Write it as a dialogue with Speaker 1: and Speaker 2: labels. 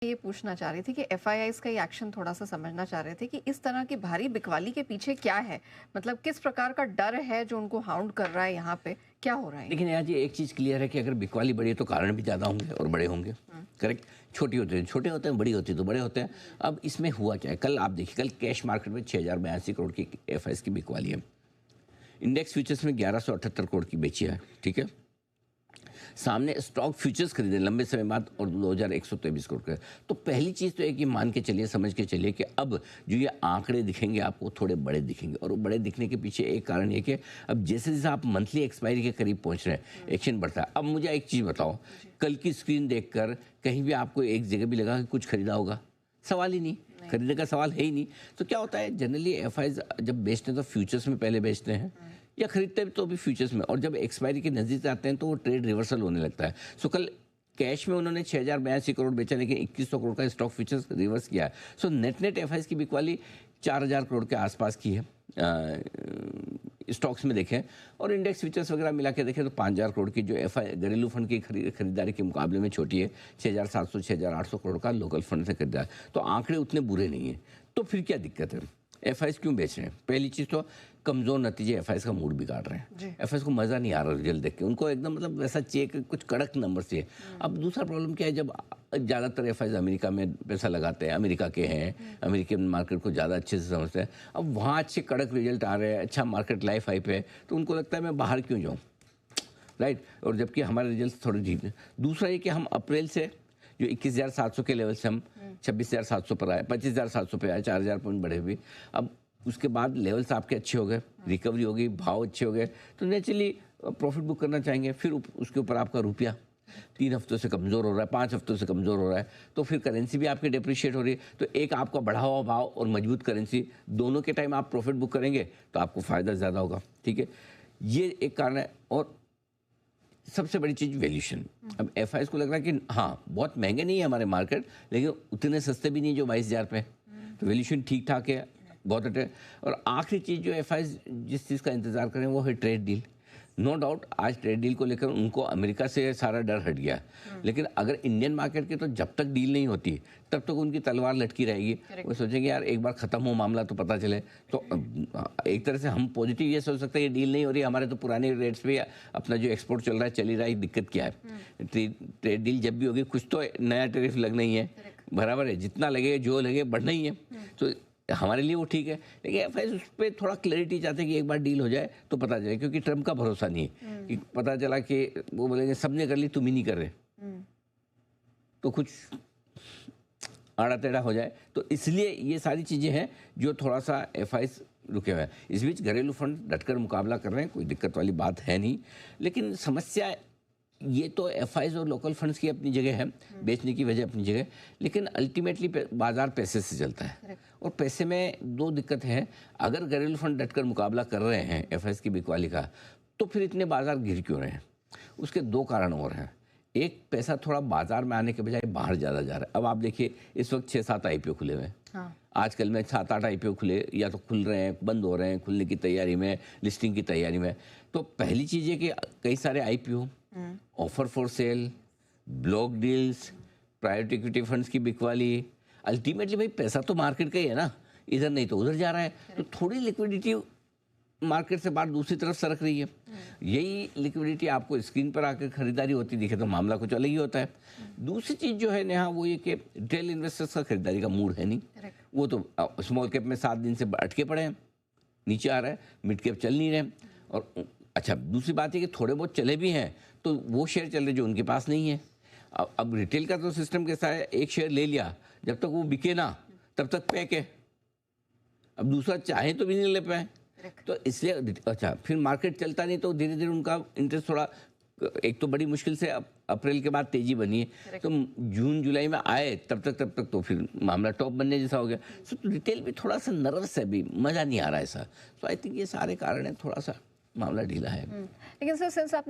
Speaker 1: ये पूछना चाह रही थी कि एफआईआईज का ये एक्शन थोड़ा सा समझना चाह रहे थे कि इस तरह की भारी बिकवाली के पीछे क्या है, मतलब किस प्रकार का डर है जो उनको हाउंड कर रहा है, यहाँ पे क्या हो रहा है?
Speaker 2: लेकिन यार ये एक चीज़ क्लियर है कि अगर बिकवाली बढ़ी है तो कारण भी ज़्यादा होंगे और बड़े होंगे। करेक्ट। छोटे होते हैं, बड़ी होती है तो बड़े होते हैं। अब इसमें हुआ क्या है, कल आप देखिए, कल कैश मार्केट में 6082 करोड़ की एफआईआईज की बिकवाली है। इंडेक्स फ्यूचर्स में 1178 करोड़ की बेची है, ठीक है। सामने स्टॉक फ्यूचर्स खरीदे लंबे समय बाद और 2123 करोड़ का। तो पहली चीज़ तो है कि मान के चलिए, समझ के चलिए कि अब जो ये आंकड़े दिखेंगे आपको थोड़े बड़े दिखेंगे, और वो बड़े दिखने के पीछे एक कारण ये कि अब जैसे जैसे आप मंथली एक्सपायरी के करीब पहुंच रहे हैं, एक्शन बढ़ता है। अब मुझे एक चीज़ बताओ, कल की स्क्रीन देखकर कहीं भी आपको एक जगह भी लगा कि कुछ खरीदा होगा? सवाल ही नहीं, खरीदने का सवाल है ही नहीं। तो क्या होता है, जनरली एफआईआईज जब बेचते हैं तो फ्यूचर्स में पहले बेचते हैं या खरीदते हैं तो भी फ्यूचर्स में, और जब एक्सपायरी के नज़दीक आते हैं तो वो ट्रेड रिवर्सल होने लगता है। सो कल कैश में उन्होंने 6082 करोड़ बेचा, लेकिन 2100 करोड़ का स्टॉक फ्यूचर्स रिवर्स किया है। सो नेट एफआईआईज की बिकवाली 4000 करोड़ के आसपास की है स्टॉक्स में देखें, और इंडेक्स फ्यूचर्स वगैरह मिला के देखें तो 5000 करोड़ की जो घरेलू फंड की खरीदारी के मुकाबले में छोटी है। 6700 6800 करोड़ का लोकल फंड से खरीदा है, तो आंकड़े उतने बुरे नहीं हैं। तो फिर क्या दिक्कत है, एफआईआईज क्यों बेच रहे हैं? पहली चीज़ तो कमज़ोर नतीजे एफआईआईज का मूड बिगाड़ रहे हैं। एफआईआईज को मज़ा नहीं आ रहा रिजल्ट देख के, उनको एकदम मतलब वैसा चेक कुछ कड़क नंबर चाहिए। अब दूसरा प्रॉब्लम क्या है, जब ज़्यादातर एफआईआईज अमेरिका में पैसा लगाते हैं, अमेरिका के हैं, अमेरिकन मार्केट को ज़्यादा अच्छे से समझते हैं, अब वहाँ अच्छे कड़क रिजल्ट आ रहे हैं, अच्छा मार्केट लाइफ हाइप है, तो उनको लगता है मैं बाहर क्यों जाऊँ, राइट। और जबकि हमारे रिजल्ट थोड़े ठीक है। दूसरा ये कि हम अप्रैल से जो 21,700 के लेवल से हम 26,700 पर आए, 25,700 पे आए, 4,000 पॉइंट बढ़े हुए। अब उसके बाद लेवल्स आपके अच्छे हो गए, रिकवरी हो गई, भाव अच्छे हो गए, तो नेचुरली प्रॉफिट बुक करना चाहेंगे। फिर उसके ऊपर आपका रुपया 3 हफ्तों से कमज़ोर हो रहा है, 5 हफ्तों से कमज़ोर हो रहा है, तो फिर करेंसी भी आपकी डिप्रिशिएट हो रही है। तो एक आपका बढ़ा हुआ भाव और मजबूत करेंसी, दोनों के टाइम आप प्रॉफिट बुक करेंगे तो आपको फ़ायदा ज़्यादा होगा, ठीक है। ये एक कारण है। और सबसे बड़ी चीज़ वैल्यूशन। अब एफआईआईज को लग रहा है कि हाँ बहुत महंगे नहीं है हमारे मार्केट, लेकिन उतने सस्ते भी नहीं जो 22,000 पे, तो वैल्यूशन ठीक ठाक है, बहुत अच्छे। और आखिरी चीज़ जो एफआईआईज जिस चीज़ का इंतज़ार करें वो है ट्रेड डील। नो डाउट आज ट्रेड डील को लेकर उनको अमेरिका से सारा डर हट गया, लेकिन अगर इंडियन मार्केट की तो जब तक डील नहीं होती तब तक उनकी तलवार लटकी रहेगी। वो सोचेंगे यार एक बार ख़त्म हो मामला तो पता चले। तो एक तरह से हम पॉजिटिव ये सोच सकते हैं ये डील नहीं हो रही, हमारे तो पुराने रेट्स पे अपना जो एक्सपोर्ट चल रहा है चल ही रहा है, दिक्कत क्या है। ट्रेड डील जब भी होगी कुछ तो नया टैरिफ लगना ही है, बराबर है, जितना लगे जो लगे बढ़ना ही है। तो हमारे लिए वो ठीक है, लेकिन एफआईआईज उस पर थोड़ा क्लैरिटी चाहते हैं कि एक बार डील हो जाए तो पता चले, क्योंकि ट्रम्प का भरोसा नहीं है कि पता चला कि वो बोलेंगे सबने कर ली तुम ही नहीं कर रहे, तो कुछ आड़ा टेढ़ा हो जाए। तो इसलिए ये सारी चीज़ें हैं जो थोड़ा सा एफआईआईज रुके हुए हैं। इस बीच घरेलू फंड डटकर मुकाबला कर रहे हैं, कोई दिक्कत वाली बात है नहीं। लेकिन समस्या ये तो एफआईआईज और लोकल फंड्स की अपनी जगह है, बेचने की वजह अपनी जगह, लेकिन अल्टीमेटली बाजार पैसे से चलता है। और पैसे में दो दिक्कत है, अगर घरेलू फंड डटकर मुकाबला कर रहे हैं एफआईआईज की बिकवाली का, तो फिर इतने बाजार गिर क्यों रहे हैं? उसके दो कारण और हैं। एक, पैसा थोड़ा बाजार में आने के बजाय बाहर ज़्यादा जा रहा है। अब आप देखिए इस वक्त 6-7 आईपीओ खुले हुए हैं। हाँ। आजकल में 7-8 आईपीओ खुले, या तो खुल रहे हैं, बंद हो रहे हैं, खुलने की तैयारी में, लिस्टिंग की तैयारी में। तो पहली चीज़ है कि कई सारे IPO, offer for sale, block deals, private equity funds की बिकवाली, अल्टीमेटली भाई पैसा तो मार्केट का ही है ना, इधर नहीं तो उधर जा रहा है। तो थोड़ी लिक्विडिटी मार्केट से बाहर दूसरी तरफ सरक रही है। यही लिक्विडिटी आपको स्क्रीन पर आकर खरीदारी होती दिखे तो मामला कुछ अलग ही होता है। दूसरी चीज़ जो है नेहा, वो ये कि रिटेल इन्वेस्टर्स का खरीदारी का मूड है नहीं, वो तो स्मॉल कैप में 7 दिन से अटके पड़े हैं, नीचे आ रहा है, मिड कैप चल नहीं रहे। और अच्छा दूसरी बात है कि थोड़े बहुत चले भी हैं तो वो शेयर चल रहे जो उनके पास नहीं है। अब रिटेल का तो सिस्टम कैसा है, एक शेयर ले लिया, जब तक वो बिके ना तब तक पैक है, अब दूसरा चाहे तो भी नहीं ले पाए। तो इसलिए अच्छा फिर मार्केट चलता नहीं तो धीरे धीरे उनका इंटरेस्ट थोड़ा, एक तो बड़ी मुश्किल से अप्रैल के बाद तेजी बनी है, तो जून जुलाई में आए तब तक तो फिर मामला टॉप बनने जैसा हो गया। तो रिटेल भी थोड़ा सा नर्वस है, भी मज़ा नहीं आ रहा है ऐसा। तो आई थिंक ये सारे कारण हैं, थोड़ा सा मामला ढीला है।
Speaker 1: लेकिन सर सिंस आप